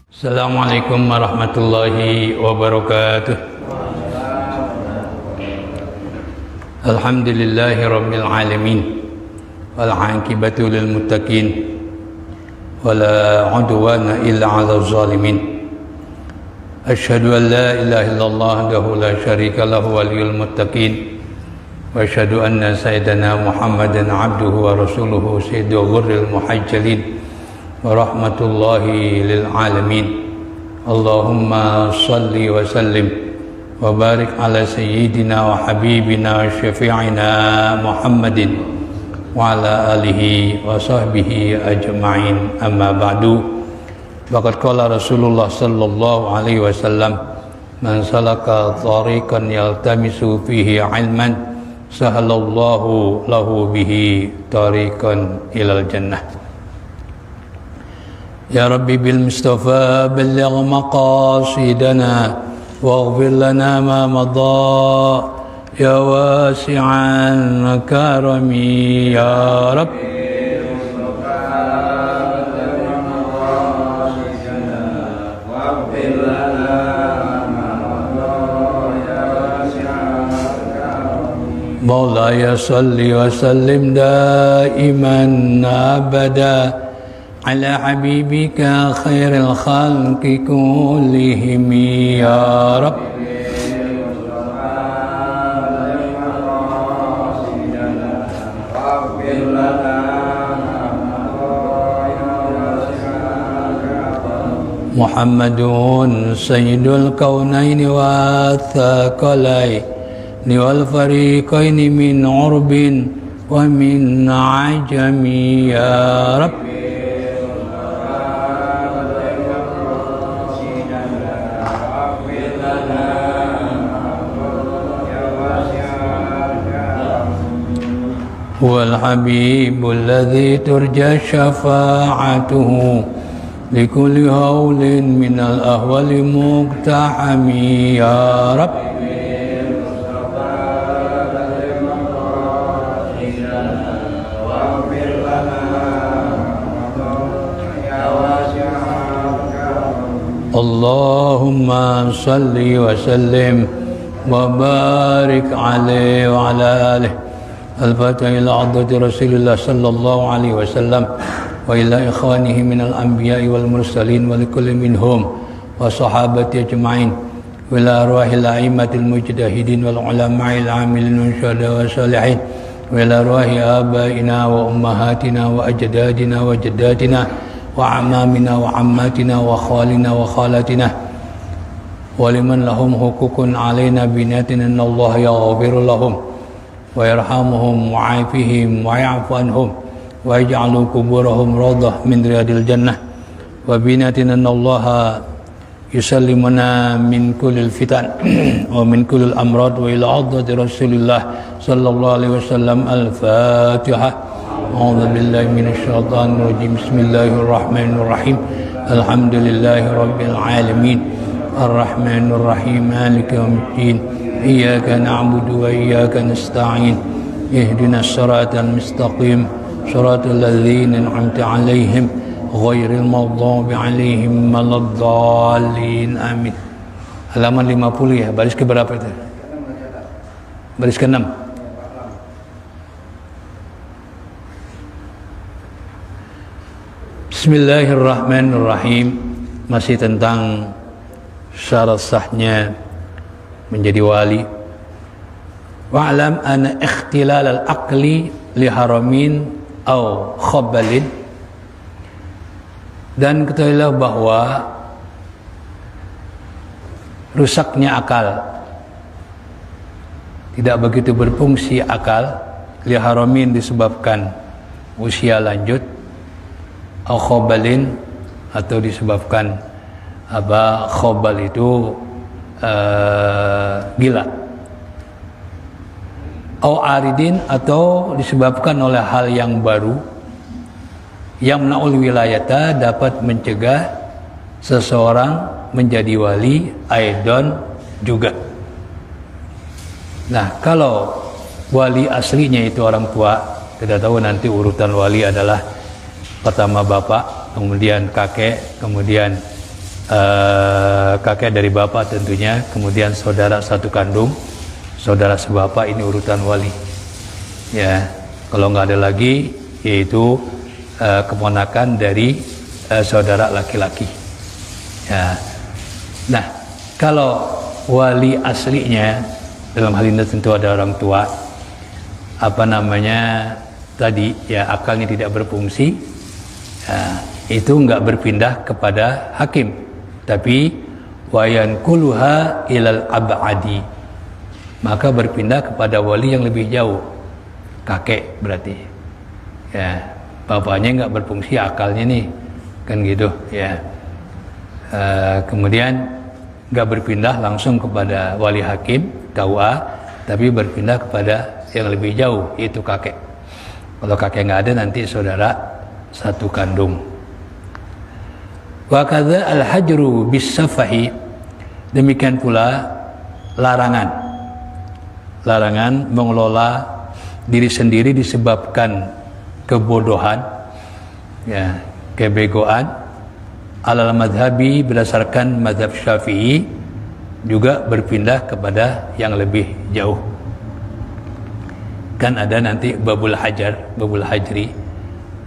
Assalamualaikum warahmatullahi wabarakatuh. Alhamdulillahi rabbil alamin. Wal 'aqibatu lil muttaqin. Wala 'udwana illa 'alal zalimin. Asyhadu an la ilaha illallah wahdahu la syarika lahu waliyul muttaqin. Wa asyhadu anna sayyidana Muhammadan 'abduhu wa rasuluhu sayyidul ghurril muhajjalin. Wa rahmatullahi lil alamin. Allahumma salli wa sallim wa barik ala sayyidina wa habibina wa syafi'ina Muhammadin wa ala alihi wa sahbihi ajma'in, amma ba'du. Faqad qala Rasulullah sallallahu alaihi wasallam, man salaka tariqan yaltamisu fihi ilman sahalallahu lahu bihi tariqan ilal jannah. Ya Rabbi bil Mustafa balligh maqasidana waghfir lana ma madha ya wasi'an karami ya Rabbi. Maulaya salli wa sallim daiman abada ala habibika khairil khalqi kullihim ya Rabb. Muhammadun sayyidul kaunaini wa thaqalaini wal fariqaini min urbin wa min ajami ya Rabb. Wal habibul ladzi turja syafa'atuhu likulli haulin minal ahwali muqtahami ya Rabb. Allahumma salli wa sallim wa barik alaihi wa ala alihi. Al-Fatihah ila hadrati Rasulillah sallallahu alaihi wasallam wa ila ikhwanihi minal anbiya'i wal mursalin wa likulli minhum wa sahabati ajma'in wa ila arwahil a'immatil mujtahidin wal ulama'il 'amilin wa syuhada wa salihin wa ila arwahi abaina wa ummahatina wa ajdadina wa jaddatina wa amamina wa ammatina wa khalina wa khalatina wa liman lahum hukukun 'alaina binatin innallaha yaghfiru lahum wa yarhamuhum wa 'afihim wa ya'fu anhum wa yaj'alu kuburahum rawdah min riyadil jannah wa binatin annallaha yusallimuna min kullil fitan wa min kullil amrad wa ila hadrati Rasulillah sallallahu alaihi wasallam. Al-Fatihah. A'udzu billahi minasy syaithanir rajim. Bismillahirrahmanirrahim. Alhamdulillahi rabbil alamin. Ar-Rahmanir Rahim. Maliki yaumiddin. Iyyaka na'budu wa iyyaka nasta'in. Ihdinas siratal mustaqim. Shiratal ladzina an'amta 'alaihim ghairil maghdubi 'alaihim waladdallin. Amin. Halaman 50 ya. Baris ke berapa itu? Baris ke-6. Bismillahirrahmanirrahim. Masih tentang syarat sahnya menjadi wali. Wa'lam anna ikhtilal al-aqli li haramin aw khabalin. Dan ketahuilah bahwa rusaknya akal, tidak begitu berfungsi akal, li haramin disebabkan usia lanjut, aw khabalin atau disebabkan khabal itu gila, au aridin atau disebabkan oleh hal yang baru yang mena'ul wilayata, dapat mencegah seseorang menjadi wali, aidon juga. Nah, kalau wali aslinya itu orang tua, kita tahu nanti urutan wali adalah pertama bapak, kemudian kakek, kemudian kakek dari bapak tentunya, kemudian saudara satu kandung, saudara sebapak, ini urutan wali. Ya, kalau nggak ada lagi, yaitu keponakan dari saudara laki-laki. Ya, nah kalau wali aslinya dalam hal ini tentu ada orang tua, tadi ya akalnya tidak berfungsi, ya, itu nggak berpindah kepada hakim, tapi wayan kuluha ilal abadi, maka berpindah kepada wali yang lebih jauh, kakek berarti, ya bapaknya nggak berfungsi akalnya nih, kan gitu ya. Kemudian nggak berpindah langsung kepada wali hakim KUA, tapi berpindah kepada yang lebih jauh, yaitu kakek. Kalau kakek nggak ada, nanti saudara satu kandung. Wa kadza al-hajru bis-safahi, demikian pula larangan mengelola diri sendiri disebabkan kebodohan, ya, kebegoan, alal madhabi, berdasarkan madhab Syafi'i, juga berpindah kepada yang lebih jauh. Kan ada nanti babul hajri,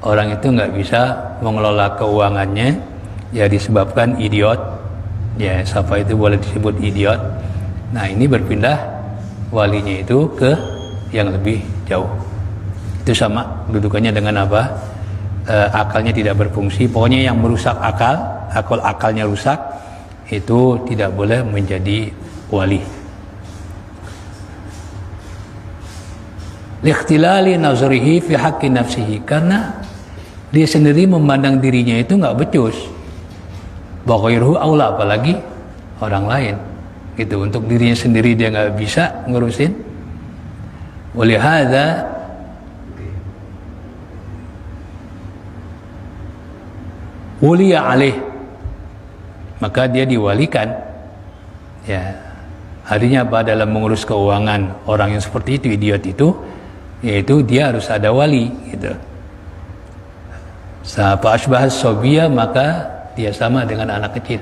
orang itu nggak bisa mengelola keuangannya, ya disebabkan idiot, ya safa itu boleh disebut idiot. Nah ini berpindah walinya itu ke yang lebih jauh. Itu sama dudukannya dengan apa? Akalnya tidak berfungsi. Pokoknya yang merusak akalnya rusak, itu tidak boleh menjadi wali. Likhtilali nazrihi fi haqqi nafsihi, karena dia sendiri memandang dirinya itu nggak becus. Baghairuhu aula, apalagi orang lain. Gitu, untuk dirinya sendiri dia nggak bisa ngurusin. Walihada wuliya alaih, maka dia diwalikan. Ya, artinya apa? Dalam mengurus keuangan orang yang seperti itu, idiot itu, yaitu dia harus ada wali, gitu. Fa asbahas sobiyah, maka dia sama dengan anak kecil.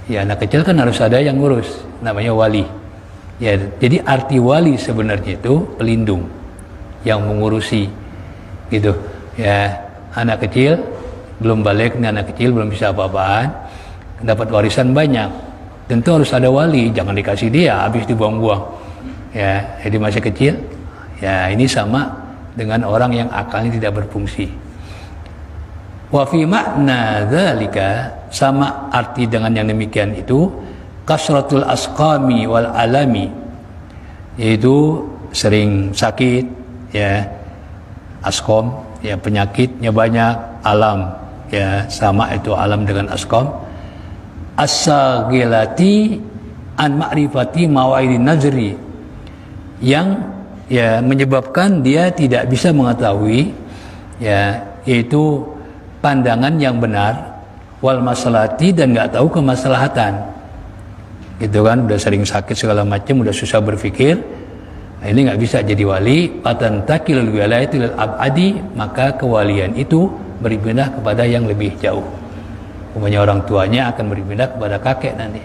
Ya, anak kecil kan harus ada yang ngurus, namanya wali. Ya, jadi arti wali sebenarnya itu pelindung, yang mengurusi, gitu. Ya, anak kecil belum balik, nih anak kecil belum bisa apa-apaan, dapat warisan banyak, tentu harus ada wali, jangan dikasih dia habis dibuang-buang. Ya, jadi masih kecil. Ya, ini sama dengan orang yang akalnya tidak berfungsi. Wa fi makna dzalika, sama arti dengan yang demikian itu, kasratul asqami wal alami, yaitu sering sakit, ya, asqam, ya penyakitnya banyak, alam, ya sama itu alam dengan asqam. As-saghilati an ma'rifati mawaidin nazri, yang ya menyebabkan dia tidak bisa mengetahui, ya, yaitu pandangan yang benar, wal maslahati, dan nggak tahu kemaslahatan, gitu kan. Udah sering sakit segala macam, udah susah berpikir, nah, ini nggak bisa jadi wali. Patantakilul wilayatil abadi, maka kewalian itu berpindah kepada yang lebih jauh. Umumnya orang tuanya akan berpindah kepada kakek nanti.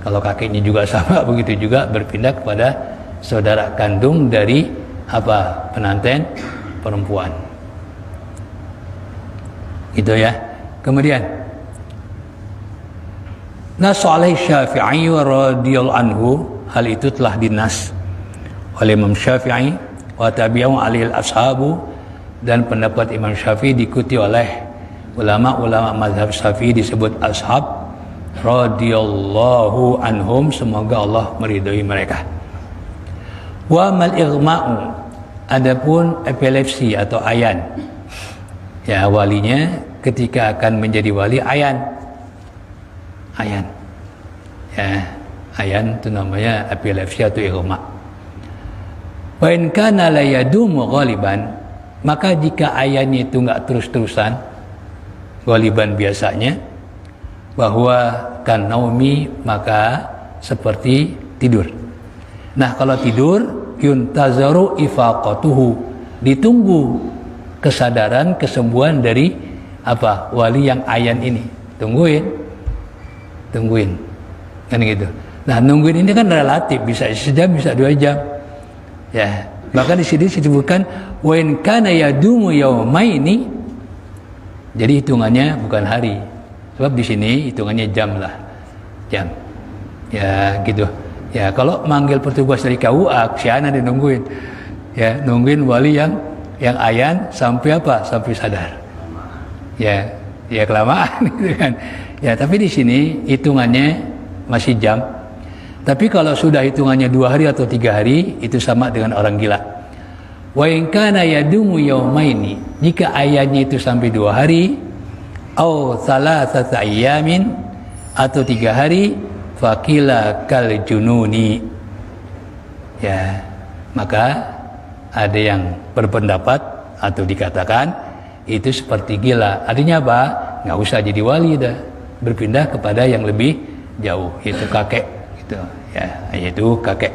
Kalau kakeknya juga sama, begitu juga berpindah kepada saudara kandung dari apa? Penanten perempuan. Gitu ya. Kemudian nas alaihi Syafi'i radhiyallahu anhu, hal itu telah dinas oleh Imam Syafi'i, wa tabi'u alaihi ashabu, dan pendapat Imam Syafi'i diikuti oleh ulama-ulama mazhab Syafi'i disebut ashab radhiyallahu anhum, semoga Allah meridhai mereka. Wa mal ighma'u, adapun epilepsi atau ayan, ya walinya ketika akan menjadi wali ayan, ya ayan itu namanya epilepsi atau ighma. Wa in kana la yadumu ghaliban, maka jika ayannya itu enggak terus-terusan, ghaliban biasanya, bahwa kan naumi, maka seperti tidur. Nah, kalau tidur yuntazaru ifaqatuhu, ditunggu kesadaran, kesembuhan dari apa? Wali yang ayan ini. Tungguin. tungguin, kan gitu. Nah, nungguin ini kan relatif, bisa sejam, bisa 2 jam. Ya, bahkan di sini disebutkan wa in kana yadumu yaumaini. Jadi hitungannya bukan hari. Sebab di sini hitungannya jam lah. Jam. Ya, gitu. Ya, kalau manggil petugas dari KUA, siana dinungguin. Ya, nungguin wali yang ayan sampai apa? Sampai sadar. Ya, ya kelamaan gitu kan. Ya, tapi di sini hitungannya masih jam. Tapi kalau sudah hitungannya 2 hari atau 3 hari, itu sama dengan orang gila. Wa in kana yadumu yaumaini, jika ayatnya itu sampai 2 hari, au salasata ayyamin, atau 3 hari, faqila kal jununi. Ya, maka ada yang berpendapat atau dikatakan itu seperti gila. Artinya apa? Nggak usah jadi wali dah, berpindah kepada yang lebih jauh, yaitu kakek. Ya, yaitu kakek.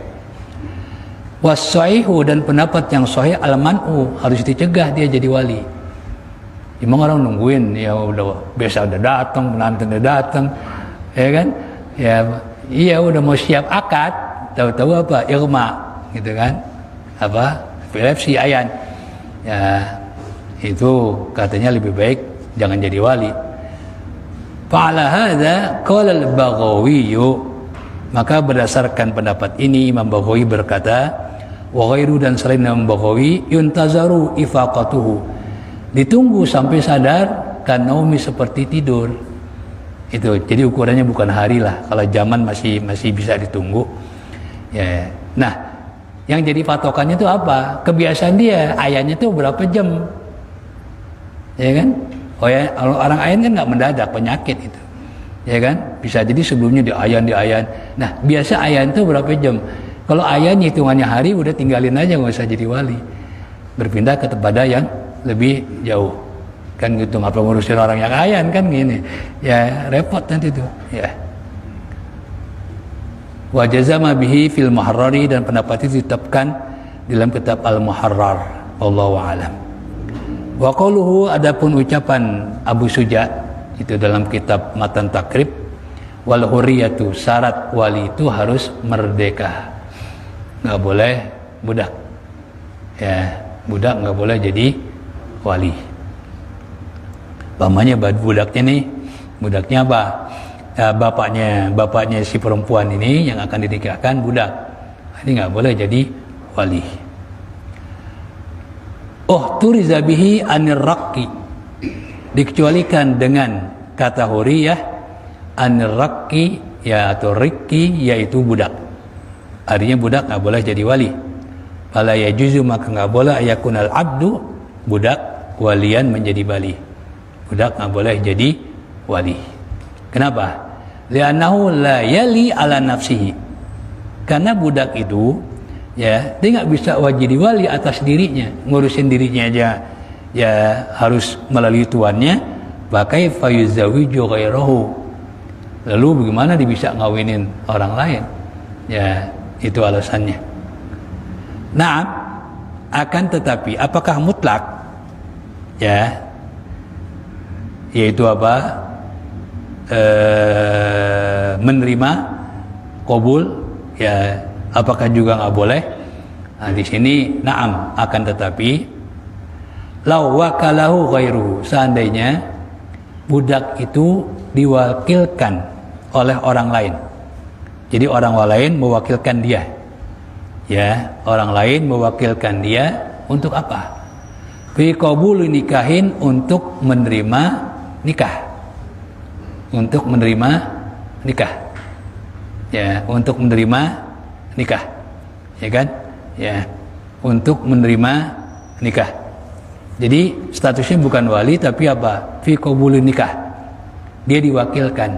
Wasaihu, dan pendapat yang sahih al-man'u, harus dicegah dia jadi wali. Emang orang nungguin, ya udah biasa udah datang, penantin udah datang, ya kan? Ya, iya udah mau siap akad, tahu-tahu apa? Irma, gitu kan? Apa? Epilepsi ayan. Ya, itu katanya lebih baik jangan jadi wali. Fa'ala hadza qala al-Baghawi. Maka berdasarkan pendapat ini Imam Baghawi berkata, wa ghairu, dan selain Imam Baghawi, yuntazaru ifaqatuhu, ditunggu sampai sadar, kan naumi, seperti tidur. Itu jadi ukurannya bukan hari lah, kalau zaman masih bisa ditunggu. Ya. Nah, yang jadi patokannya itu apa? Kebiasaan dia, ayahnya itu berapa jam, ya kan? Oh ya, orang ayan kan nggak mendadak, penyakit itu. Ya kan, bisa jadi sebelumnya di ayan. Nah, biasa ayan itu berapa jam? Kalau ayan hitungannya hari, udah tinggalin aja, nggak usah jadi wali, berpindah kepada yang lebih jauh. Kan gitu, ngapa ngurusin orang yang ayan kan gini, ya repot nanti tuh. Ya. Wa jazama bihi fil muharrari, dan pendapat itu ditetapkan dalam kitab al-muharrar. Wallahu a'lam. Wa qauluhu, adapun ucapan Abu Suja itu dalam kitab Matan Takrib, wal hurriyatu, syarat wali itu harus merdeka, nggak boleh budak. Ya, budak nggak boleh jadi wali. Pamannya budaknya nih, budaknya apa? Ya, bapaknya si perempuan ini yang akan dinikahkan budak, ini nggak boleh jadi wali. Oh, turiza bihi anir raqi, dikecualikan dengan kata huriyah, an-raqi, ya, atau rikki, yaitu budak. Artinya budak nggak boleh jadi wali. Fala yajuzu, maka nggak boleh ayakunal abdu, budak, walian, menjadi wali. Budak nggak boleh jadi wali. Kenapa? Li'annahu la yali ala nafsihi, karena budak itu, ya, dia nggak bisa jadi wali atas dirinya, ngurusin dirinya aja. Ya harus melalui tuannya. Pakai fayuzawiju ghairahu, lalu bagaimana dia bisa ngawinin orang lain? Ya, itu alasannya. Nah, akan tetapi apakah mutlak? Ya, yaitu apa? Menerima, qabul, ya, apakah juga nggak boleh? Nah, di sini na'am, akan tetapi lau wakalahu ghairuhu, seandainya budak itu diwakilkan oleh orang lain. Jadi orang lain mewakilkan dia. Ya, orang lain mewakilkan dia untuk apa? Fi qabuli nikahin, untuk menerima nikah. Untuk menerima nikah. Ya, untuk menerima nikah. Ya kan? Ya, untuk menerima nikah. Jadi statusnya bukan wali, tapi apa? Fi qabulin nikah. Dia diwakilkan.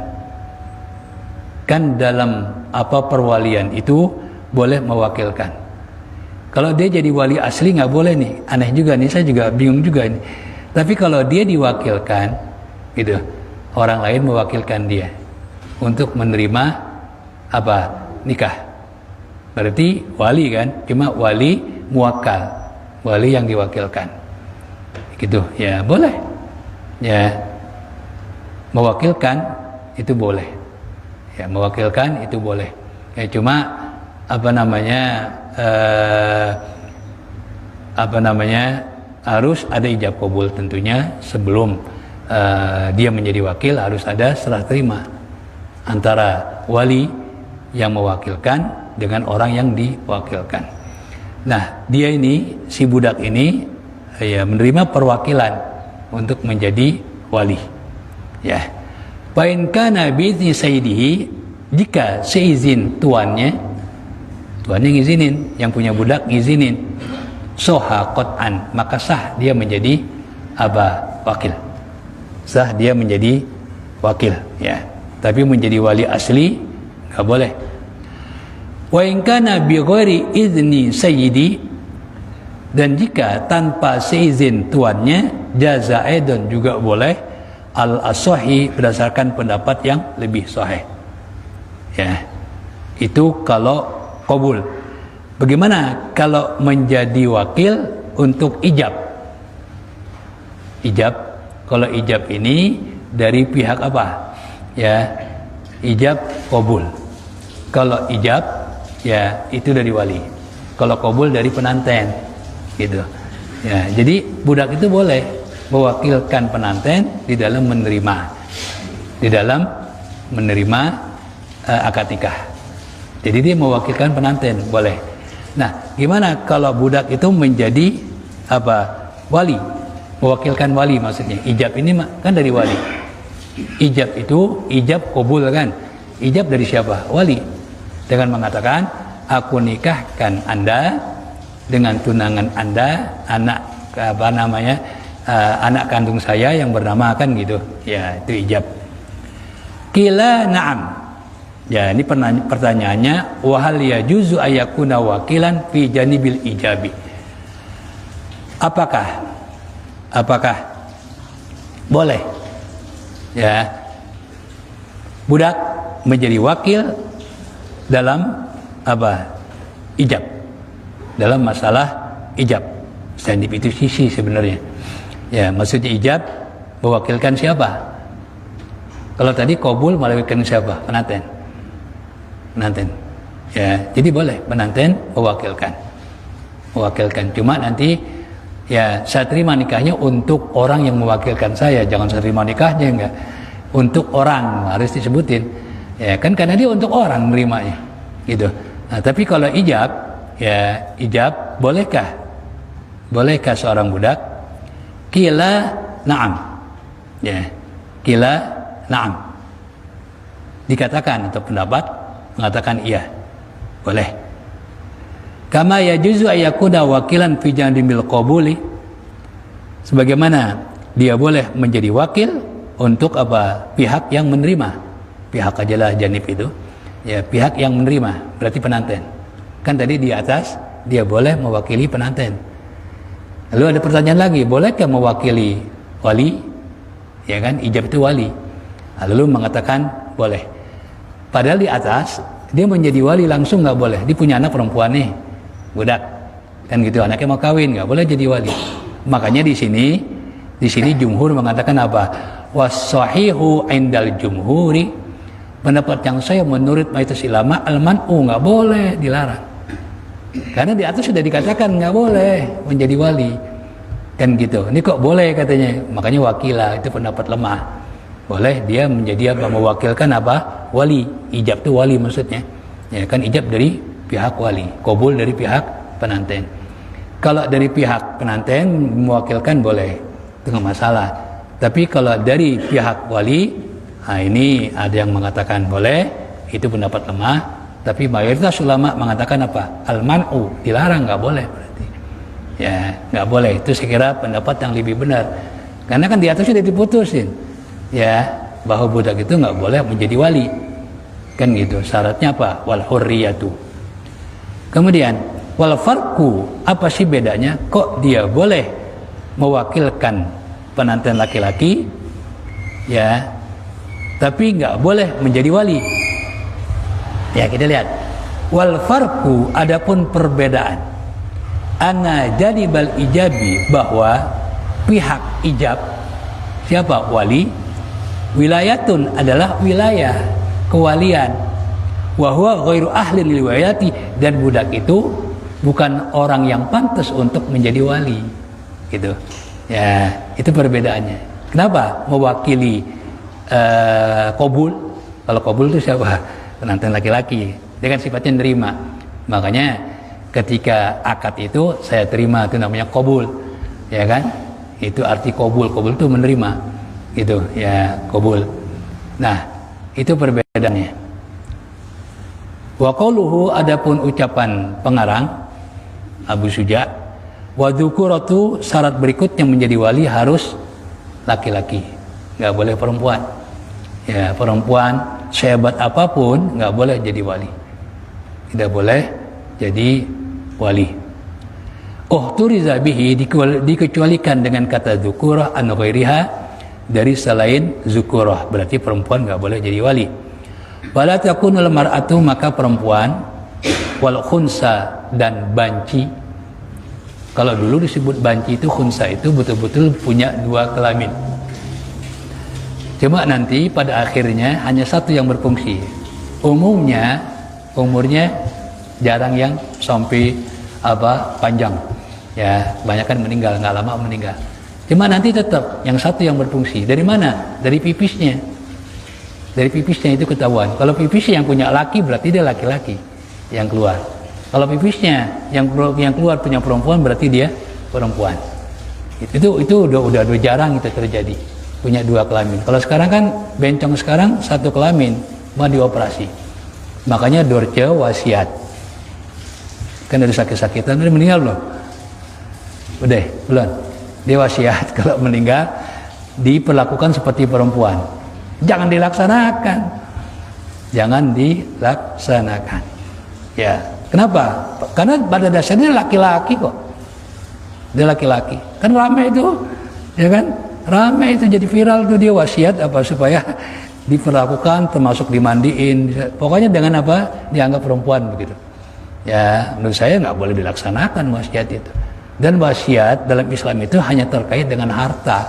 Kan dalam apa perwalian itu boleh mewakilkan. Kalau dia jadi wali asli nggak boleh nih. Aneh juga nih, saya juga bingung juga ini. Tapi kalau dia diwakilkan, gitu, orang lain mewakilkan dia untuk menerima apa? Nikah. Berarti wali kan? Cuma wali muwakkal, wali yang diwakilkan. Gitu, ya boleh, ya, mewakilkan itu boleh. Ya, mewakilkan itu boleh. Ya, cuma harus ada ijab qabul tentunya sebelum dia menjadi wakil, harus ada serah terima antara wali yang mewakilkan dengan orang yang diwakilkan. Nah, dia ini, si budak ini ya menerima perwakilan untuk menjadi wali. Ya. Fa in kana bi idzni sayyidihi, jika seizin tuannya ngizinin, yang punya budak ngizinin, soha qat'an, maka sah dia menjadi wakil. Sah dia menjadi wakil, ya. Tapi menjadi wali asli enggak boleh. Wa in kana bi ghairi idzni sayyidi, dan jika tanpa seizin tuannya, jaza aidan, juga boleh, al-asohi, berdasarkan pendapat yang lebih sahih. Ya, itu kalau qabul. Bagaimana kalau menjadi wakil untuk ijab? Ijab, kalau ijab ini dari pihak apa? Ya, ijab qabul. Kalau ijab, ya itu dari wali. Kalau qabul dari penanten, gitu. Ya, jadi budak itu boleh mewakilkan penanten di dalam menerima akad nikah. Jadi dia mewakilkan penanten, boleh. Nah, gimana kalau budak itu menjadi wali, mewakilkan wali, maksudnya ijab ini kan dari wali. Ijab itu ijab qabul kan, ijab dari siapa? Wali, dengan mengatakan aku nikahkan Anda dengan tunangan Anda, anak kandung saya yang bernama, kan gitu. Ya, itu ijab. Qila na'am. Ya, ini pertanyaannya, wa hal yajuzu ayakuna wakilan fi janibil ijabi. Apakah boleh, ya, budak menjadi wakil dalam ijab, dalam masalah ijab? Janib itu sisi sebenarnya. Ya, maksudnya ijab mewakilkan siapa? Kalau tadi qabul mewakilkan siapa? Penanten. Ya, jadi boleh penanten mewakilkan. Cuma nanti ya saya terima nikahnya untuk orang yang mewakilkan saya, jangan saya terima nikahnya, enggak. Untuk orang harus disebutin. Ya, kan karena dia untuk orang menerimanya. Gitu. Nah, tapi kalau ijab, ya ijab bolehkah seorang budak? Qila na'am. Ya, qila na'am. Dikatakan atau pendapat mengatakan iya, boleh. Kama yajuzu ayyakuna wakilan fi janibil qabuli, sebagaimana dia boleh menjadi wakil untuk pihak yang menerima. Pihak ajalah janib itu. Ya, pihak yang menerima berarti penanten. Kan tadi di atas dia boleh mewakili penanten. Lalu ada pertanyaan lagi, bolehkah mewakili wali? Ya kan, ijab itu wali. Lalu mengatakan boleh. Padahal di atas dia menjadi wali langsung nggak boleh. Dia punya anak perempuan nih, budak, kan gitu, anaknya mau kawin, nggak boleh jadi wali. Makanya di sini jumhur mengatakan was-sahihu indal jumhuri, pendapat yang saya menurut mayoritas ulama, al-man'u, nggak boleh, dilarang. Karena di atas sudah dikatakan nggak boleh menjadi wali, kan gitu. Ini kok boleh katanya, makanya wakilah, itu pendapat lemah. Boleh dia menjadi mewakilkan wali. Ijab itu wali maksudnya. Ya kan, ijab dari pihak wali, qabul dari pihak penanten. Kalau dari pihak penanten mewakilkan boleh, itu nggak masalah. Tapi kalau dari pihak wali, nah ini ada yang mengatakan boleh, itu pendapat lemah. Tapi mayoritas ulama mengatakan al-man'u, dilarang, nggak boleh berarti. Ya, nggak boleh. Itu saya kira pendapat yang lebih benar. Karena kan di atas sudah diputusin, ya, bahwa budak itu nggak boleh menjadi wali, kan gitu. Syaratnya wal hurriyatu. Kemudian wal farqu, apa sih bedanya? Kok dia boleh mewakilkan penanten laki-laki, ya, tapi nggak boleh menjadi wali? Ya, kita lihat. Wal farqu, adapun perbedaan, anna janibal ijabi, bahwa pihak ijab, siapa? Wali. Wilayatun adalah wilayah. kewalian. Wa huwa ghairu ahli lil wilayati, dan budak itu bukan orang yang pantas untuk menjadi wali. Gitu. Ya, itu perbedaannya. Kenapa mewakili qabul? Kalau qabul itu siapa? Penantin laki-laki. Dia kan sifatnya nerima. Makanya ketika akad itu saya terima, itu namanya qabul. Ya kan? Itu arti qabul. Qabul itu menerima. Gitu, ya, qabul. Nah, itu perbedaannya. Wa qauluhu, adapun ucapan pengarang Abu Suja, wa dzukuratu, syarat berikutnya menjadi wali harus laki-laki, nggak boleh perempuan. Ya, perempuan sehebat apapun nggak boleh jadi wali, tidak boleh jadi wali. Turiza bihi, dikecualikan dengan kata dzukurah an ghairiha, dari selain dzukurah, berarti perempuan nggak boleh jadi wali. Wala takunul mar'atu, maka perempuan, wal khunsa, dan banci. Kalau dulu disebut banci itu, khunsa itu betul-betul punya dua kelamin. Cuma nanti pada akhirnya hanya satu yang berfungsi. Umumnya jarang yang sampai panjang. Ya, banyak kan meninggal, nggak lama meninggal. Cuma nanti tetap yang satu yang berfungsi. Dari mana? Dari pipisnya. Dari pipisnya itu ketahuan. Kalau pipisnya yang punya laki, berarti dia laki-laki yang keluar. Kalau pipisnya yang keluar punya perempuan, berarti dia perempuan. Itu udah jarang itu terjadi, punya dua kelamin. Kalau sekarang kan bencong sekarang satu kelamin mau dioperasi. Makanya Dorce wasiat. Kan dari sakit-sakitan, udah meninggal belum? Udah, belum. Dia wasiat kalau meninggal diperlakukan seperti perempuan. Jangan dilaksanakan. Jangan dilaksanakan. Ya, kenapa? Karena pada dasarnya laki-laki kok. Dia laki-laki. Kan ramai itu, ya kan? Ramai itu jadi viral tuh, dia wasiat supaya diperlakukan, termasuk dimandiin. Pokoknya dengan dianggap perempuan begitu. Ya, menurut saya nggak boleh dilaksanakan wasiat itu. Dan wasiat dalam Islam itu hanya terkait dengan harta.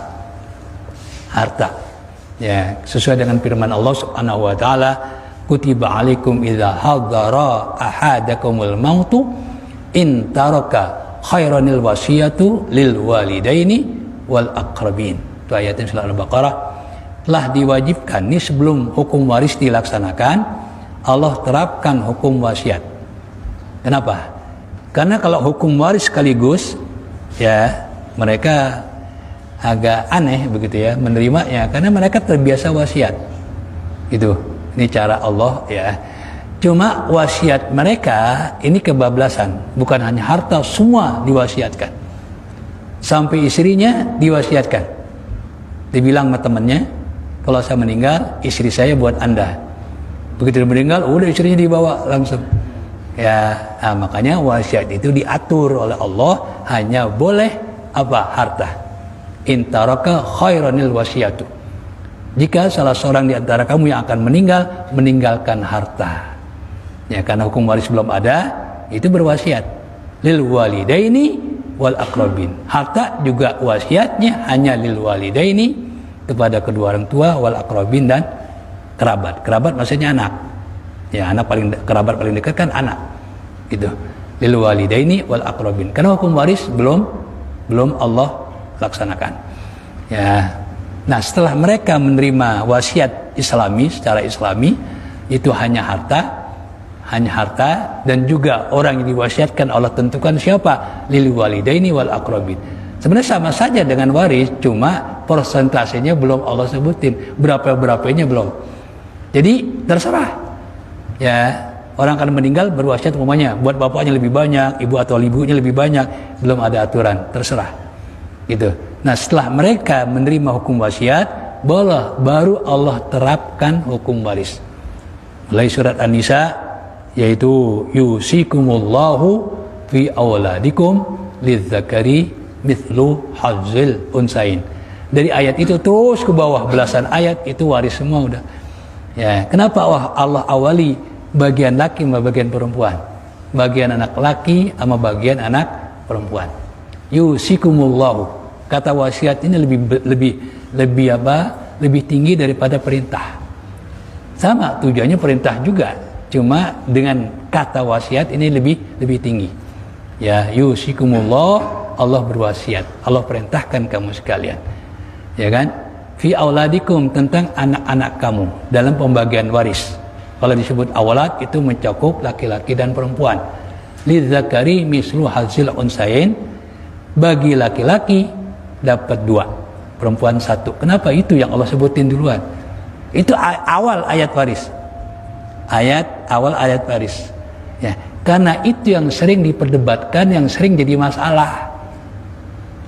Ya, sesuai dengan firman Allah Subhanahu wa taala, kutiba alaikum idza hadara ahadakumul mautu in taraka khairanil wasiyatu lil walidaini wal aqrabin. Itu ayatnya surah Al-Baqarah. Telah diwajibkan, ini sebelum hukum waris dilaksanakan, Allah terapkan hukum wasiat. Kenapa? Karena kalau hukum waris sekaligus, ya mereka agak aneh begitu ya menerimanya, karena mereka terbiasa wasiat. Ini cara Allah ya. Cuma wasiat mereka ini kebablasan, bukan hanya harta, semua diwasiatkan. Sampai istrinya diwasiatkan. Dibilang sama temannya, kalau saya meninggal, istri saya buat Anda. Begitu dia meninggal, udah istrinya dibawa langsung. Ya, makanya wasiat itu diatur oleh Allah, hanya boleh harta. Intaraka khairanil wasiyatu. Jika salah seorang di antara kamu yang akan meninggalkan harta. Ya, karena hukum waris belum ada, itu berwasiat. Lil walidaini wal aqrabin. Harta juga wasiatnya hanya lil walidaini, kepada kedua orang tua, wal aqrabin, dan kerabat. Kerabat maksudnya anak. Ya, kerabat paling dekat kan anak. Gitu. Lil walidaini wal aqrabin. Karena hukum waris belum Allah laksanakan. Ya. Nah, setelah mereka menerima wasiat Islami secara Islami, itu hanya harta, dan juga orang yang diwasiatkan Allah tentukan siapa? Lil walidaini wal aqrabin. Sebenarnya sama saja dengan waris, cuma persentasenya belum Allah sebutin, berapa-berapanya belum. Jadi terserah. Ya, orang akan meninggal berwasiat umpamanya buat bapaknya lebih banyak, ibu atau ibunya lebih banyak, belum ada aturan, terserah. Gitu. Nah, setelah mereka menerima hukum wasiat, baru Allah terapkan hukum waris. Mulai surat An-Nisa, yaitu yusikumullahu fi auladikum lidzakari mithlu hazzil unsain. Dari ayat itu terus ke bawah belasan ayat itu waris semua udah. Ya, kenapa Allah awali bagian laki sama bagian perempuan? Bagian anak laki sama bagian anak perempuan. Yusikumullahu. Kata wasiat ini lebih tinggi daripada perintah. Sama tujuannya perintah juga, cuma dengan kata wasiat ini lebih tinggi. Ya, yusikumullah, Allah berwasiat, Allah perintahkan kamu sekalian. Ya kan? Fi auladikum, tentang anak-anak kamu dalam pembagian waris. Kalau disebut aulad itu mencakup laki-laki dan perempuan. Lidzakari mislu hadzil unsayain, bagi laki-laki dapat 2, perempuan 1. Kenapa itu yang Allah sebutin duluan? Itu awal ayat waris. Awal ayat waris. Ya, karena itu yang sering diperdebatkan, yang sering jadi masalah.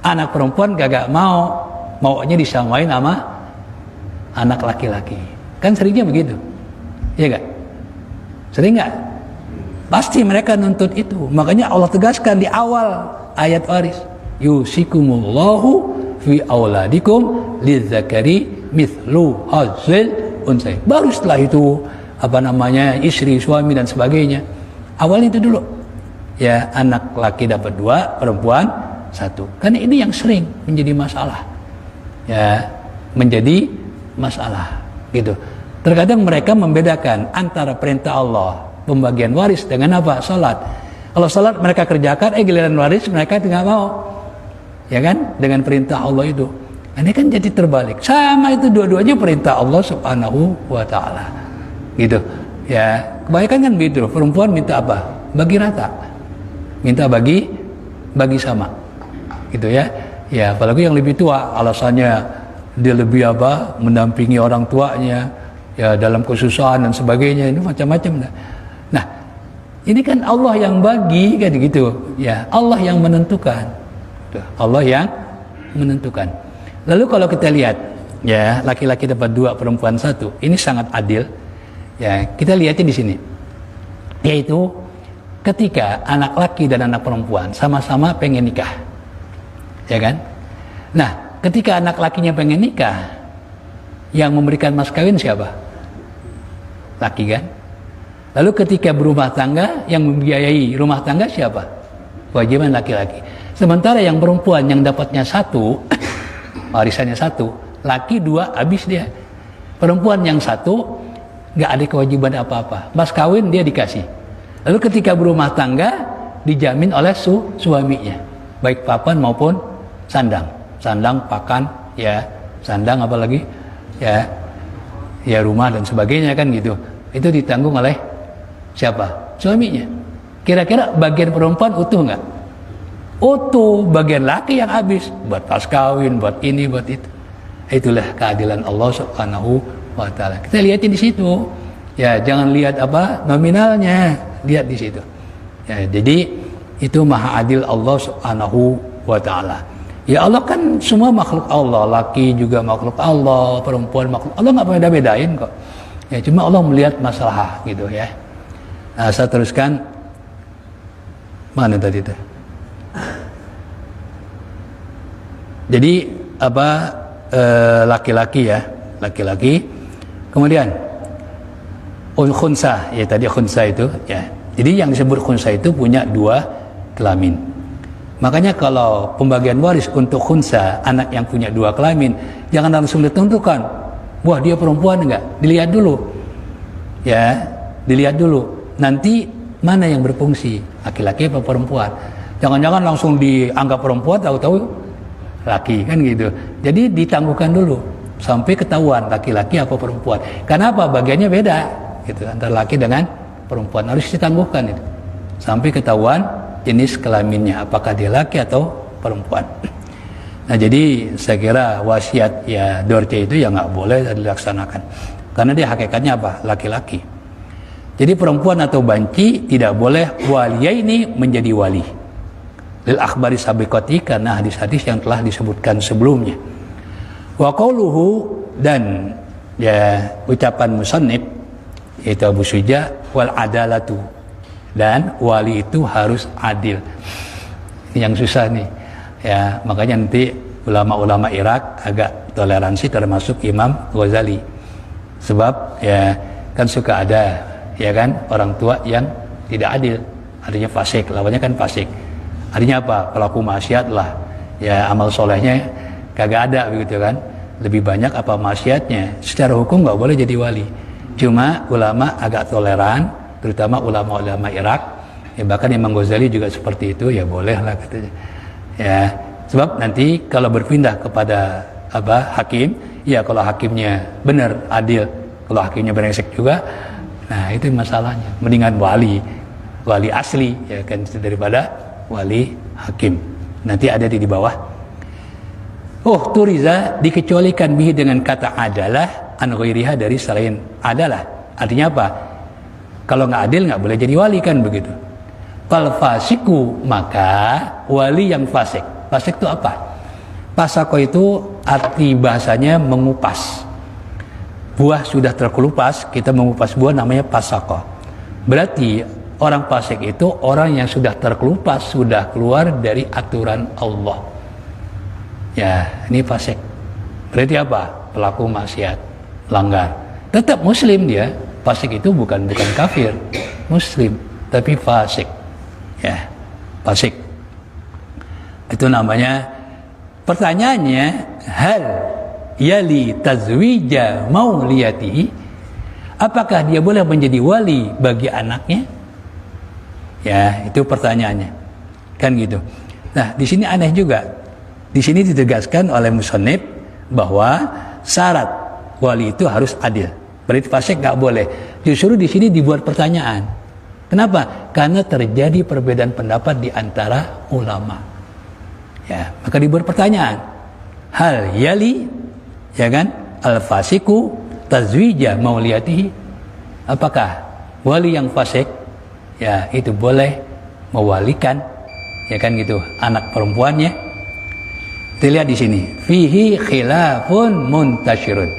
Anak perempuan gak maunya disamain sama anak laki-laki. Kan seringnya begitu. Iya gak? Sering gak? Pasti mereka nuntut itu. Makanya Allah tegaskan di awal ayat waris, yusikumullahu fi auladikum lidzakari mithlu hadzil unsay. Baru setelah itu istri, suami dan sebagainya. Awalnya itu dulu. Ya, anak laki dapat 2, perempuan 1. Karena ini yang sering menjadi masalah. Ya, menjadi masalah gitu. Terkadang mereka membedakan antara perintah Allah pembagian waris dengan apa? Salat. Kalau salat mereka kerjakan, giliran waris mereka tidak mau. Ya kan? Dengan perintah Allah itu. Ini kan jadi terbalik. Sama itu dua-duanya perintah Allah Subhanahu wa taala. Gitu. Ya, kebanyakan kan begitu. Perempuan minta apa? Bagi rata. Minta bagi sama. Gitu ya. Ya, apalagi yang lebih tua, alasannya dia lebih mendampingi orang tuanya, ya dalam kesusahan dan sebagainya, ini macam-macam. Nah, ini kan Allah yang bagi kan gitu. Ya, Allah yang menentukan. Allah yang menentukan. Lalu kalau kita lihat, ya laki-laki dapat 2, perempuan 1, ini sangat adil. Ya, kita lihatnya di sini. Yaitu ketika anak laki dan anak perempuan sama-sama pengen nikah. Ya kan? Nah, ketika anak lakinya pengen nikah, yang memberikan mas kawin siapa? Laki kan? Lalu ketika berumah tangga, yang membiayai rumah tangga siapa? Kewajiban laki-laki. Sementara yang perempuan yang dapatnya 1, warisannya 1, laki 2, habis dia. Perempuan yang 1 nggak ada kewajiban apa-apa, mas kawin dia dikasih. Lalu ketika berumah tangga dijamin oleh suaminya, baik papan maupun sandang, pakan, ya sandang apalagi, ya rumah dan sebagainya kan gitu. Itu ditanggung oleh siapa? Suaminya. Kira-kira bagian perempuan utuh nggak? Utuh. Bagian laki yang habis buat pas kawin, buat ini, buat itu. Itulah keadilan Allah Subhanahu wa taala. Kita lihatin di situ. Ya, jangan lihat nominalnya, lihat di situ. Ya, jadi itu maha adil Allah Subhanahu wa taala. Ya, Allah kan semua makhluk Allah, laki juga makhluk Allah, perempuan makhluk Allah, nggak beda-bedain kok. Ya, cuma Allah melihat masalah gitu ya. Nah, saya teruskan. Mana tadi itu? Jadi laki-laki ya, laki-laki. Kemudian khunsa, ya tadi khunsa itu ya. Jadi yang disebut khunsa itu punya 2 kelamin. Makanya kalau pembagian waris untuk khunsa, anak yang punya 2 kelamin, jangan langsung ditentukan, wah dia perempuan enggak, dilihat dulu. Ya, dilihat dulu. Nanti mana yang berfungsi, laki-laki atau perempuan. Jangan-jangan langsung dianggap perempuan, tahu-tahu laki kan gitu. Jadi ditangguhkan dulu sampai ketahuan laki-laki atau perempuan. Karena apa? Bagiannya beda gitu antara laki dengan perempuan, harus ditangguhkan itu sampai ketahuan jenis kelaminnya, apakah dia laki atau perempuan. Nah, jadi saya kira wasiat ya dorce itu ya nggak boleh dilaksanakan karena dia hakikatnya apa? Laki-laki. Jadi perempuan atau banci tidak boleh waliyaini menjadi wali. Lil akhbari sabiqati, karena hadis-hadis yang telah disebutkan sebelumnya. Wa qauluhu, dan ya ucapan musannif yaitu Abu Suja, wal adalatu, dan wali itu harus adil. Ini yang susah nih. Ya, makanya nanti ulama-ulama Irak agak toleransi, termasuk Imam Ghazali. Sebab ya kan suka ada ya kan orang tua yang tidak adil, artinya fasik, lawannya kan fasik. Artinya apa? Pelaku maksiat lah. Ya, amal solehnya kagak ada begitu kan. Lebih banyak apa maksiatnya. Secara hukum nggak boleh jadi wali. Cuma ulama agak toleran, terutama ulama-ulama Irak. Ya, bahkan Imam Ghazali juga seperti itu, ya boleh lah katanya. Ya, sebab nanti kalau berpindah kepada hakim, ya kalau hakimnya benar, adil, kalau hakimnya brengsek juga, nah itu masalahnya. Mendingan wali asli ya kan daripada wali hakim. Nanti ada di bawah. Oh, turiza dikecualikan bihi dengan kata adalah an ghairiha dari selain adalah. Artinya apa? Kalau nggak adil nggak boleh jadi wali kan begitu. Fal fasiku, maka wali yang fasik. Fasik itu apa? Pasako itu arti bahasanya mengupas. Buah sudah terkelupas, kita mengupas buah namanya pasako. Berarti orang fasik itu orang yang sudah terkelupas, sudah keluar dari aturan Allah. Ya, ini fasik. Berarti apa? Pelaku maksiat, langgar. Tetap muslim dia. Fasik itu bukan kafir, muslim, tapi fasik. Ya, fasik. Itu namanya. Pertanyaannya, hal yali tazwija mauliyatihi, apakah dia boleh menjadi wali bagi anaknya? Ya, itu pertanyaannya. Kan gitu. Nah, di sini aneh juga. Di sini ditegaskan oleh musannif bahwa syarat wali itu harus adil. Berarti fasik nggak boleh. Justru di sini dibuat pertanyaan. Kenapa? Karena terjadi perbedaan pendapat di antara ulama. Ya, maka dibuat pertanyaan. Hal yali, ya kan? Al fasiku tazwija mauliyatihi. Apakah wali yang fasik, ya itu boleh mewalikan, ya kan gitu, anak perempuannya? Kita lihat di sini, fihi khilafun muntashirun.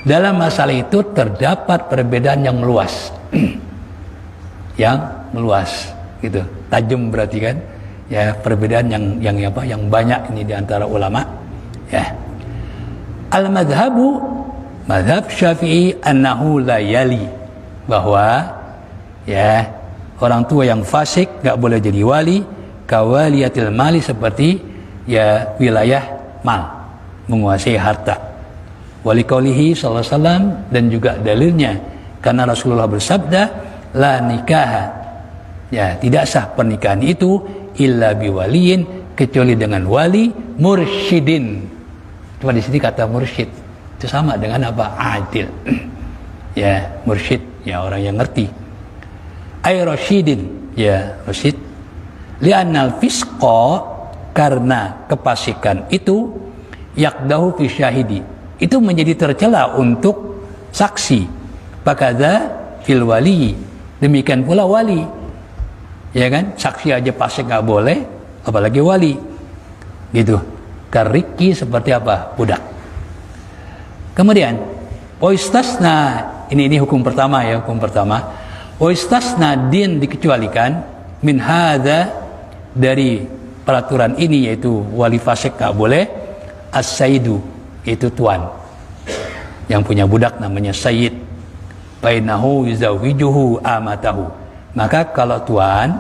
Dalam masalah itu terdapat perbedaan yang meluas, yang meluas, gitu. Tajam berarti kan? Ya, perbedaan yang banyak ini di antara ulama. Ya. Al-madhabu, madhab Syafi'i annahu la yali, bahwa ya orang tua yang fasik nggak boleh jadi wali, kawaliyatil mali, seperti ya wilayah mal, menguasai harta. Wali qaulihi sallallahu alaihi wasallam, dan juga dalilnya karena Rasulullah bersabda la nikaha, ya tidak sah pernikahan itu illa biwaliyin, kecuali dengan wali mursyidin. Cuma di sini kata mursyid itu sama dengan apa? Adil. Ya, mursyid ya orang yang ngerti. Ay rasyidin, ya rasyid. Li'annal fisqa, karena kefasikan itu yakdahu fi syahidi, itu menjadi tercela untuk saksi. Fakadza fil wali, demikian pula wali, ya kan? Saksi aja fasik nggak boleh, apalagi wali, gitu. Kariki seperti apa? Budak. Kemudian waistasna, ini hukum pertama ya, hukum pertama. Waistasna, din dikecualikan, min hadza, dari peraturan ini, yaitu wali fasik gak boleh, as-sayyidu, itu tuan yang punya budak namanya sayyid, bainahu yuzawijuhu amatahu, maka kalau tuan,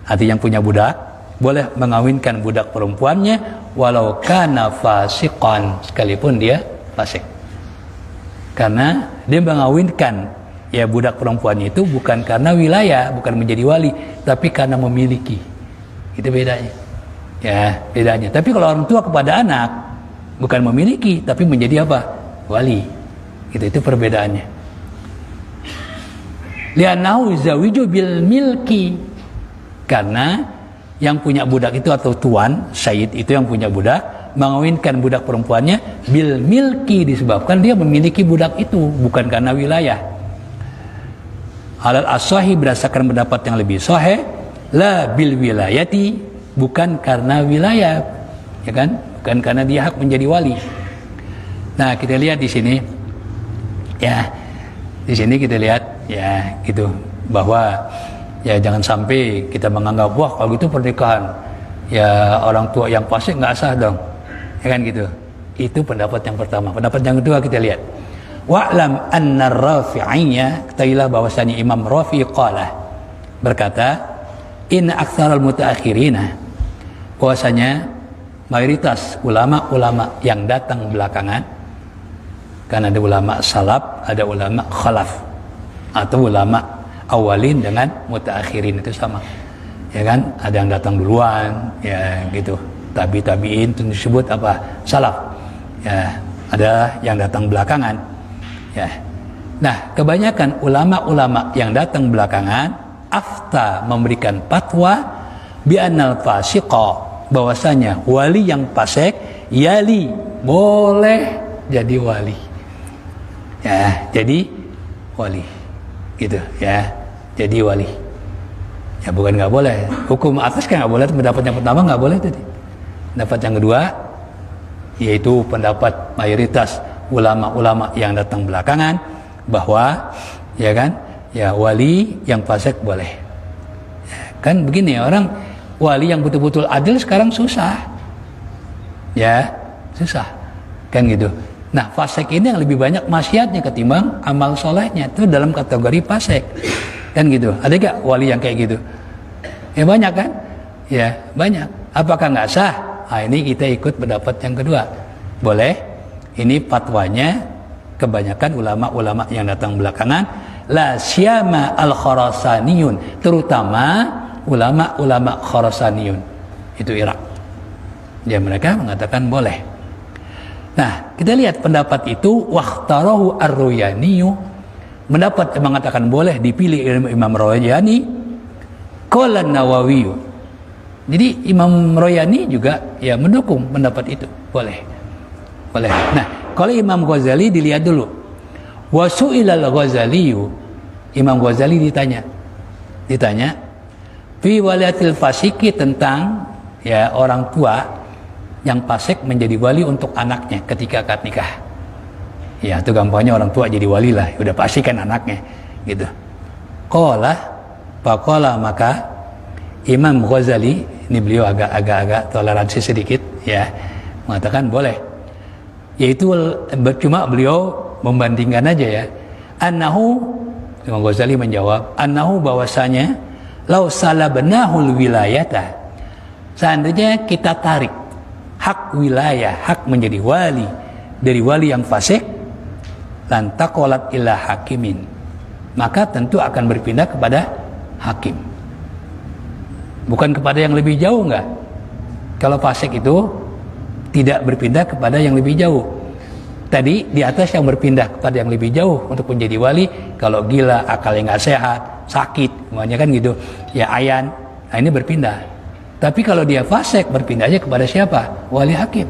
arti yang punya budak, boleh mengawinkan budak perempuannya walau kana fasiqan, sekalipun dia fasik. Karena dia mengawinkan ya budak perempuannya itu bukan karena wilayah, bukan menjadi wali, tapi karena memiliki. Itu bedanya. Ya, bedanya. Tapi kalau orang tua kepada anak bukan memiliki, tapi menjadi apa? Wali. Itu perbedaannya. Li'annahu zawiju bil milki, karena yang punya budak itu atau tuan, sayyid itu yang punya budak, mengawinkan budak perempuannya bil milki, disebabkan dia memiliki budak itu, bukan karena wilayah. Alal as-sahih, berdasarkan pendapat yang lebih sahih, la bil wilayati, bukan karena wilayah, ya kan? Bukan karena dia hak menjadi wali. Nah, kita lihat di sini, ya, di sini kita lihat, ya, gitu, bahwa ya jangan sampai kita menganggap wah kalau gitu pernikahan ya orang tua yang fasik nggak sah dong, ya kan gitu. Itu pendapat yang pertama. Pendapat yang kedua kita lihat, wa'lam anna Rafi'iyya, ketahuilah bahwasanya Imam Rafi' qala, berkata, in aktsaral mutaakhirina, bahwasanya mayoritas ulama-ulama yang datang belakangan, kan ada ulama salaf, ada ulama khalaf. atau ulama awalin dengan mutaakhirin itu sama, ya kan? Ada yang datang duluan, ya gitu. Tabi'in itu disebut apa? Salaf. Ya, ada yang datang belakangan. Ya. Nah, kebanyakan ulama-ulama yang datang belakangan afta memberikan fatwa bi annal fasiqa, bahwasanya wali yang fasik yali boleh jadi wali. Ya, jadi wali. Gitu ya. Jadi wali. Ya bukan nggak boleh. Hukum atas kan nggak boleh, pendapat yang pertama nggak boleh tadi. Pendapat yang kedua yaitu pendapat mayoritas ulama-ulama yang datang belakangan bahwa ya kan, ya wali yang fasik boleh. Ya, kan begini, orang wali yang betul-betul adil sekarang susah. Ya, susah. Kan gitu. Nah, fasik ini yang lebih banyak maksiatnya ketimbang amal solehnya, itu dalam kategori fasik. Kan gitu. Ada gak wali yang kayak gitu? Ya banyak kan? Ya, banyak. Apakah nggak sah? Nah, ini kita ikut pendapat yang kedua. Boleh. Ini fatwanya kebanyakan ulama-ulama yang datang belakangan, la syama al-Khurasaniyun, terutama ulama-ulama Khurasaniyun, itu Irak. Ya, mereka mengatakan boleh. Nah, kita lihat pendapat itu, wakhtarahu ar-Ruyaniyu, pendapat yang mengatakan boleh dipilih Imam Royani, qala Nawawi. Jadi Imam Royani juga ya mendukung pendapat itu, boleh. Boleh. Nah, kalau Imam Ghazali dilihat dulu. Wa su'ilal Ghazaliyu, Imam Ghazali ditanya fi waliyatil fasiki, tentang ya orang tua yang fasik menjadi wali untuk anaknya ketika akad nikah. Ya, itu gampangnya orang tua jadi wali lah, udah pasti kan anaknya gitu. Faqala, maka Imam Ghazali, ini beliau agak toleransi sedikit ya, mengatakan boleh. Yaitu cuma beliau membandingkan aja ya. Annahu, Imam Ghazali menjawab, annahu, bahwasanya lau salabnahul wilayata, seandainya kita tarik hak wilayah, hak menjadi wali dari wali yang fasik, lantaqalat ila hakimin, maka tentu akan berpindah kepada hakim, bukan kepada yang lebih jauh. Enggak, kalau fasik itu tidak berpindah kepada yang lebih jauh. Tadi di atas yang berpindah kepada yang lebih jauh untuk menjadi wali, kalau gila, akalnya nggak sehat, sakit, semuanya kan gitu ya, ayan, nah ini berpindah. Tapi kalau dia fasik, berpindahnya kepada siapa? Wali hakim.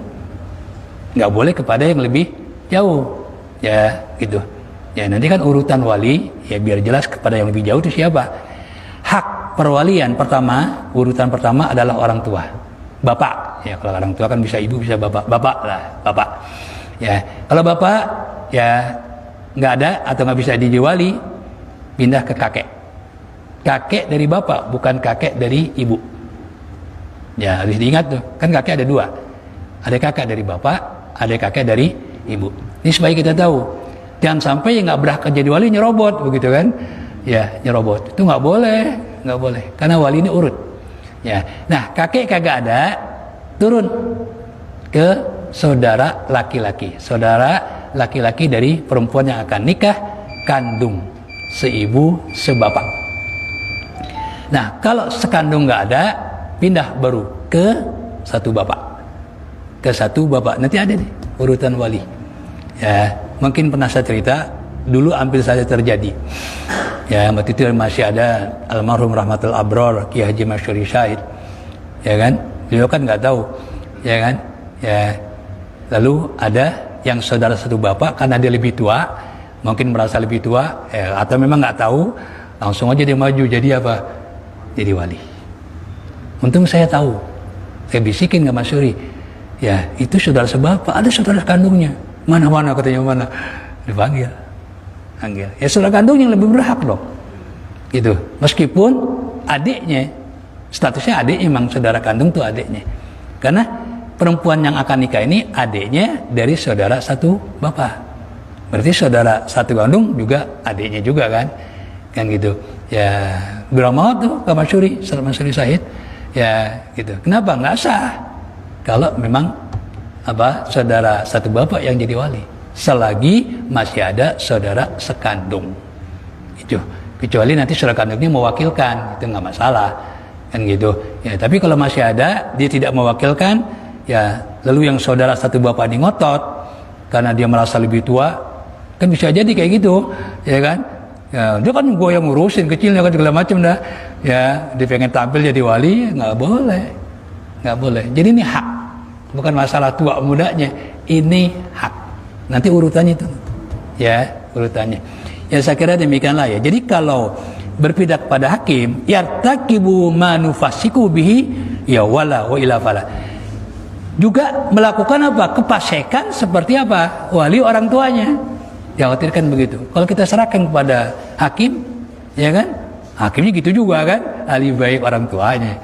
Nggak boleh kepada yang lebih jauh. Ya, gitu. Ya, nanti kan urutan wali, ya biar jelas kepada yang lebih jauh itu siapa. Hak perwalian pertama, urutan pertama adalah orang tua. Bapak. Ya, kalau orang tua kan bisa ibu, bisa bapak. Bapak lah, bapak. Ya, kalau bapak ya nggak ada atau nggak bisa jadi wali, pindah ke kakek. Kakek dari bapak, bukan kakek dari ibu. Ya, harus diingat tuh, kan kakek ada dua, ada kakek dari bapak, ada kakek dari ibu. Ini supaya kita tahu, jangan sampai yang nggak berhak jadi wali nyerobot, begitu kan? Ya, nyerobot itu nggak boleh, karena wali ini urut. Ya, nah kakek kagak ada, turun ke saudara laki-laki dari perempuan yang akan nikah, kandung, seibu sebapak. Nah, kalau sekandung nggak ada, pindah baru ke satu bapak, nanti ada nih urutan wali. Ya, mungkin pernah saya cerita dulu, hampir saja terjadi. Ya, waktu itu masih ada almarhum Rahmatul Abror Ki Haji Masyuri Syahid, ya kan, beliau kan nggak tahu, ya kan, ya, lalu ada yang saudara satu bapak, karena dia lebih tua, mungkin merasa lebih tua, ya, atau memang nggak tahu, langsung aja dia maju jadi apa, jadi wali. Untung saya tahu, saya bisikin ke Mas Suri, ya itu saudara sebapak, ada saudara kandungnya, mana katanya, mana, dipanggil, ya saudara kandung yang lebih berhak loh, gitu. Meskipun adiknya, statusnya adiknya, memang saudara kandung tuh adiknya, karena perempuan yang akan nikah ini adiknya dari saudara satu bapak, berarti saudara satu kandung juga adiknya juga kan gitu. Ya berapa tuh ke Mas Suri Syahid, ya gitu. Kenapa nggak sah kalau memang saudara satu bapak yang jadi wali, selagi masih ada saudara sekandung. Itu kecuali nanti saudara kandungnya mewakilkan, itu nggak masalah kan gitu ya. Tapi kalau masih ada dia tidak mewakilkan ya, lalu yang saudara satu bapak ini ngotot karena dia merasa lebih tua, kan bisa jadi kayak gitu ya kan ya, dia kan gue yang ngurusin kecilnya kan segala macam dah ya, dia pengen tampil jadi wali, nggak boleh. Jadi ini hak, bukan masalah tua mudanya, ini hak. Nanti urutannya itu ya, urutannya ya, saya kira demikianlah ya. Jadi kalau berpihak pada hakim, yartakibu manufasiku bihi ya wala wa ila fala, juga melakukan apa? Kefasikan seperti apa? Wali orang tuanya. Dikhawatirkan begitu. Kalau kita serahkan kepada hakim, ya kan? Hakimnya gitu juga kan? Ahli baik orang tuanya.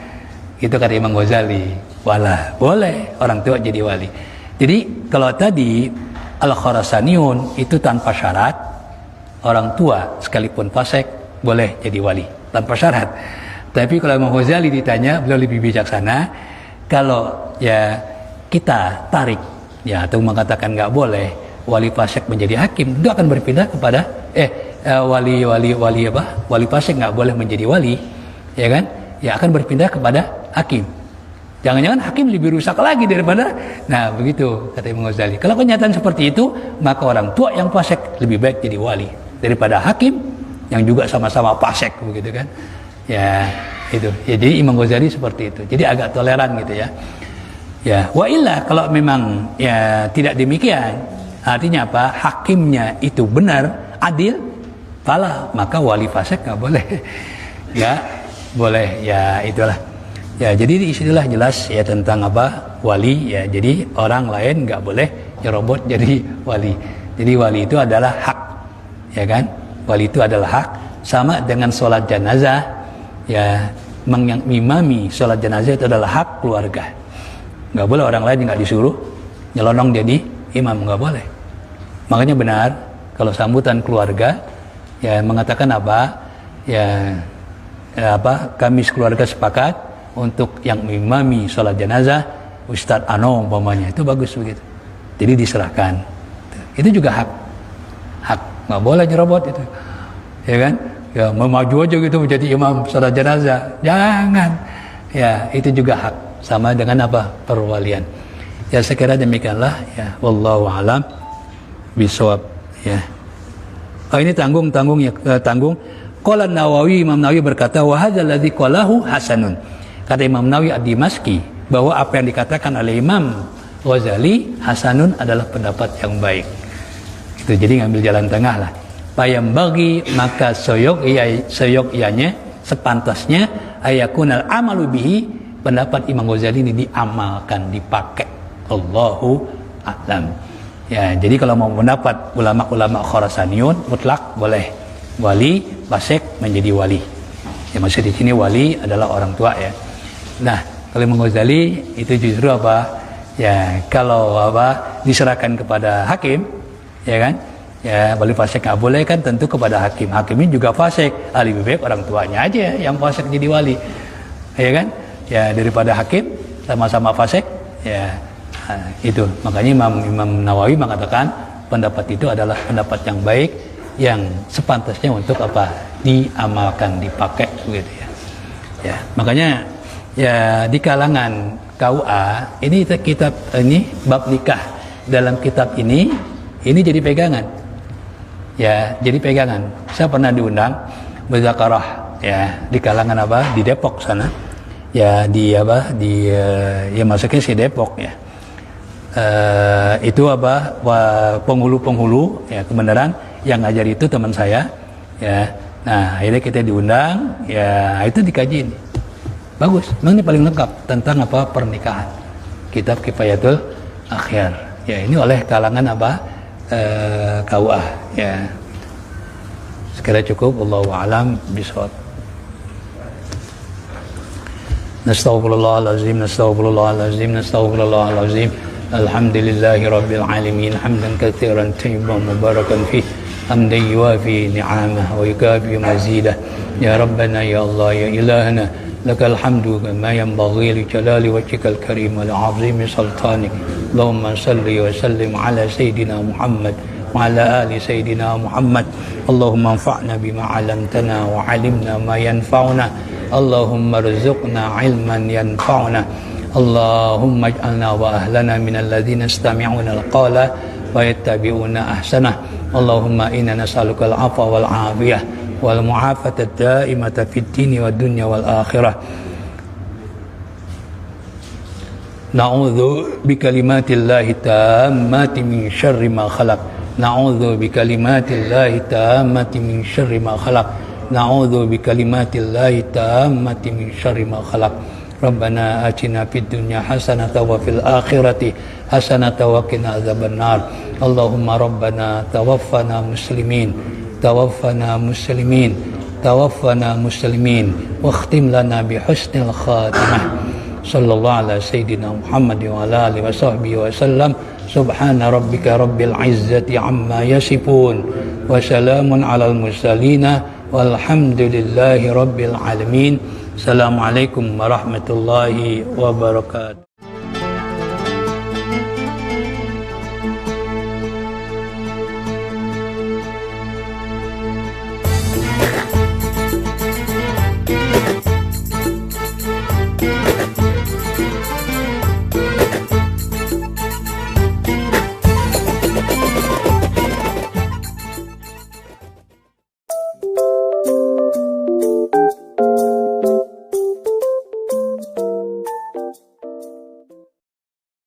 Itu kata Imam Ghazali. Wala, boleh orang tua jadi wali. Jadi kalau tadi Al-Khurasaniun itu tanpa syarat, orang tua sekalipun fasik boleh jadi wali tanpa syarat. Tapi kalau Imam Ghazali ditanya, beliau lebih bijaksana. Kalau ya kita tarik ya atau mengatakan nggak boleh wali fasik menjadi hakim, itu akan berpindah kepada wali fasik nggak boleh menjadi wali, ya kan? Ya akan berpindah kepada hakim. Jangan-jangan hakim lebih rusak lagi daripada, nah begitu kata Imam Ghazali. Kalau kenyataan seperti itu, maka orang tua yang fasik lebih baik jadi wali daripada hakim yang juga sama-sama fasik, begitu kan? Ya itu. Ya, jadi Imam Ghazali seperti itu. Jadi agak toleran gitu ya. Ya, wa illa kalau memang ya tidak demikian, artinya apa? Hakimnya itu benar, adil, fala, maka wali fasik nggak boleh. Ya, boleh. Ya itulah. Ya, jadi di sinilah jelas ya tentang apa? Wali ya. Jadi orang lain nggak boleh nyerobot jadi wali. Jadi wali itu adalah hak. Ya kan? Wali itu adalah hak, sama dengan sholat jenazah. Ya, mengimami sholat jenazah itu adalah hak keluarga. Nggak boleh orang lain nggak disuruh nyelonong jadi imam, nggak boleh. Makanya benar kalau sambutan keluarga ya mengatakan apa? Ya kami keluarga sepakat untuk yang mengimami sholat jenazah Ustadz Ano umpamanya, itu bagus begitu. Jadi diserahkan. Itu juga hak, nggak boleh nyerobot itu, ya kan? Ya mau maju aja gitu menjadi imam sholat jenazah, jangan. Ya itu juga hak, sama dengan apa? Perwalian. Ya saya kira demikianlah ya. Wallahu a'lam bishawab ya. Oh ini tanggung ya, tanggung. Qala Nawawi, Imam Nawawi berkata wa hadzal ladzi qalahu hasanun. Kata Imam Nawawi ad-Dimashqi bahwa apa yang dikatakan oleh Imam Ghazali hasanun adalah pendapat yang baik. Itu jadi ngambil jalan tengah lah. Payam bagi maka soyogyanya sepantasnya ayakunal amalu bihi, pendapat Imam Ghazali ini diamalkan, dipakai. Allahu a'lam. Ya, jadi kalau mau pendapat ulama-ulama Khurasaniun mutlak boleh wali fasik menjadi wali. Ya maksud di sini wali adalah orang tua ya. Nah, kalau Imam Ghazali itu justru apa? Ya, kalau diserahkan kepada hakim, ya kan? Ya, wali fasik nggak boleh kan tentu kepada hakim. Hakimnya juga fasik. Lebih baik orang tuanya aja yang fasik jadi wali. Ya kan? Ya, daripada hakim sama-sama fasik, ya itu. Makanya Imam Nawawi mengatakan pendapat itu adalah pendapat yang baik yang sepantasnya untuk apa? Diamalkan, dipakai begitu ya. Ya, makanya ya di kalangan KUA ini kitab ini bab nikah dalam kitab ini jadi pegangan. Ya, jadi pegangan. Saya pernah diundang berzakarah ya di kalangan di Depok sana. Ya ya masuknya si Depok ya. Itu penghulu ya kebenaran yang ngajar itu teman saya ya. Nah, akhirnya kita diundang ya, itu dikaji ini. Bagus, memang ini paling lengkap tentang pernikahan. Kitab Kifayatul Akhyar. Ya, ini oleh kalangan KUA ya. Sekira cukup, wallahu a'lam bishawab. Nastaghfirullahalazim, nastaghfirullahalazim. Alhamdulillahi rabbil alamin, hamdan katsiran tayyiban mubarakan fih. Hamdan yuwafi ni'amah wa yukafi mazidah. Ya Rabbana ya Allah ya ilahana, lakal hamdu kama yanbaghi li jalali wajhikal karim wal 'azimi sultanik. Allahumma salli wa sallim ala sayyidina Muhammad وعلى آل سيدنا محمد اللهم انفعنا بما علمتنا وعلمنا ما ينفعنا اللهم ارزقنا علما ينفعنا اللهم اجعلنا وأهلنا من الذين يستمعون القول ويتبعون أحسنه اللهم إنا نسألك العفو والعافية والمعافاة الدائمة في الدين والدنيا والآخرة نعوذ بكلمات الله التامات من شر ما خلق نعوذ بكلمات الله التامات من شر ما خلق نعوذ بكلمات الله التامات من شر ما خلق ربنا آتنا في الدنيا حسنة وفي الآخرة حسنة وقنا عذاب النار اللهم ربنا توفنا مسلمين توفنا مسلمين توفنا مسلمين واختم لنا بحسن الخاتمة صلى الله على سيدنا محمد وعلى آله وصحبه وسلم سبحان ربك رب العزة عما يصفون وسلام على المرسلين والحمد لله رب العالمين السلام عليكم ورحمة الله وبركاته